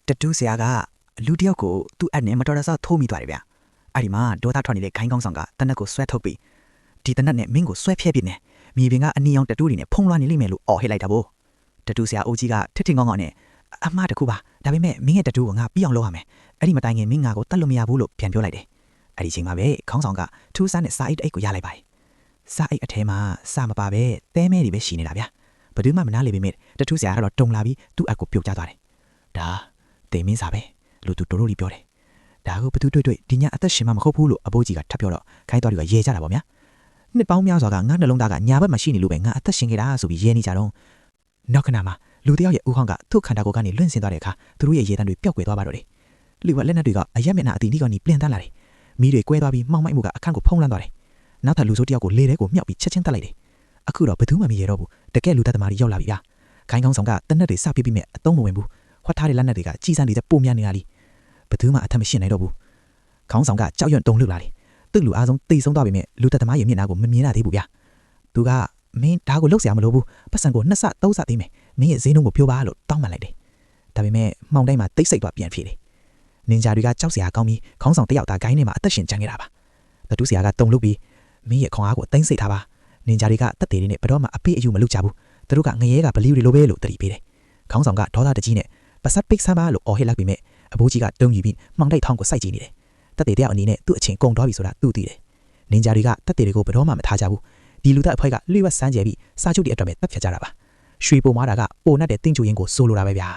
တတူးဆရာကလူတယောက်ကိုသူ့အနဲ့မတော်တဆထိုးမိသွားတယ်ဗျအဲ့ဒီမှာဒေါသထွက်နေတဲ့ခိုင်းကောင်းဆောင်ကတနက်ကိုဆွဲထုတ်ပြီးဒီတနက်နဲ့မင်းကိုဆွဲဖျက်ပြစ်နေမြေပြင်ကအနီအောင်တတူးတွေနဲ့ဖုံးလွှမ်းနေလိမ့်မယ်လို့အော်ဟစ်လိုက်တာဗောတတူးဆရာအိုကြီးကထစ်ထင်ကောင်းကောင်းနဲ့အမတခုပါဒါပေမဲ့မင်းရဲ့တတူးကိုငါပြီးအောင်လုပ်ရမယ်အဲ့ဒီမတိုင်ခင်မင်းငါကိုတတ်လို့မရဘူးလို့ပြန်ပြောလိုက်တယ်အဲ့ဒီချိန်မှာပဲခေါင်းဆောင်ကထူးဆန်းတဲ့စာအိတ်အိတ်ကိုရလိုက်ပါတယ်စာအိတ်အထဲမှာစာမပါပဲသဲမဲတွေပဲရှိနေတာဗျဘယ်သူမှမနားလေပေမဲ့တထူးဆရာကတော့တုံလာပြီးသူ့အက်ကိုပြုတ်ကျသွားတယ်ဒါတေမင်းစာပဲလို့သူတိုးတိုးလေးပြောတယ်ဒါကိုဘသူတွေ့ဒီညအသက်ရှင်မှမဟုတ်ဘူးလို့အဘိုးကြီးကထပ်ပြောတော့ခိုင်းတော်တွေကရေကြတာပေါ့ဗျာနှစ်ပေါင်းများစွာကငါနှလုံးသားကညာဘက်မှာရှိနေလို့ပဲငါအသက်ရှင်ခဲ့တာဆိုပြီးရဲနေကြတော့နောက်ခဏမှာလူတယောက်ရဲ့ဦးခေါင်းကသူ့ခန္ဓာကိုယ်ကနေလွင့်ဆင်းသွားတဲ့အခါသူတို့ရဲ့ရေတံတွေပျောက်ကွယ်သွားပါတော့တယ်လူကလက်နက်တွေကအရက်မျက်နှာအတီးဒီကနေပြန်တန်းလာတယ်မီးတွေကွဲသွားပြီးမှောင်မိုက်မှုကအခန်းကိုဖုံးလွှမ်းသွားတယ်နောက်ထပ်လူဆိုးတယောက်ကိုလေထဲကိုမြောက်ပြီးချက်ချင်းတက်လိုက်တယ်အခုတော့ဘယ်သူမှမရတော့ဘူးတကယ်လူသက်သမားတွေရောက်လာပြီဗျာခိုင်းကောင်းဆောင်ကတနက်တွေစပြပြီးမဲ့အသုံးမဝင်ဘူးဟွက်ထားတဲ့လက်နက်တွေကကြီးစန်းနေတဲ့ပုံများနေတာလीဘယ်သူမှအထက်မရှင်းနိုင်တော့ဘူးခေါင်းဆောင်ကကြောက်ရွံ့တုန်လှုပ်လာတယ်သူ့လူအားဆုံးတိတ်ဆုံးသွားပြီမဲ့လူသက်သမားရဲ့မျက်နှာကိုမမြင်ရသေးဘူးဗျာသူကမင်းဒါကိုလှုပ်เสียမလို့ဘူးပတ်စံကိုနှစ်ဆသုံးဆသိမယ်မင်းရဲ့ဈေးနှုန်းကိုပြောပါလို့တောင်းပန်လိုက်တယ်ဒါပေမဲ့မှောင်တိုင်းမှာတိတ်ဆိတ်သွားပြန်ဖြေတယ်နင်ဂျာတွေကကြောက်เสียကောင်းပြီးခေါင်းဆောင်တယောက်သားဂိုင်းထဲမှာအသက်ရှင်ကြံခဲ့တာပါတတူးဆရာကတုန်လှုပ်ပြီးမင်းရဲ့ခေါင်းအားကိုသိမ့်စိတ်ထားပါနင်ဂျာတွေကတက်တေတွေနဲ့ဘယ်တော့မှအပေးအယူမလုပ်ကြဘူးသူတို့ကငရဲကဗလီတွေလိုပဲလို့တတိပေးတယ်ခေါင်းဆောင်ကဒေါသတကြီးနဲ့ပါစပ်ပိတ်ဆမ်းပါလို့အော်ဟစ်လိုက်ပြီးမဲ့အဘိုးကြီးကတုံးယူပြီးမှောင်တိုက်ထောင်းကိုစိုက်ကြည့်နေတယ်တက်တေတယောက်အနေနဲ့သူ့အချိန်ကုန်သွားပြီဆိုတာသူ့သိတယ်နင်ဂျာတွေကတက်တေတွေကိုဘယ်တော့မှမထားကြဘူးဒီလူသက်အဖွဲ့ကလျှို့ဝှက်စမ်းကြဲပြီးစာချုပ်တွေအတွက်ပဲတက်ဖြတ်ကြတာပါရွှေပုံမားတာကပိုနဲ့တဲ့တင်းချိုရင်းကိုစိုးလိုတာပဲဗျာ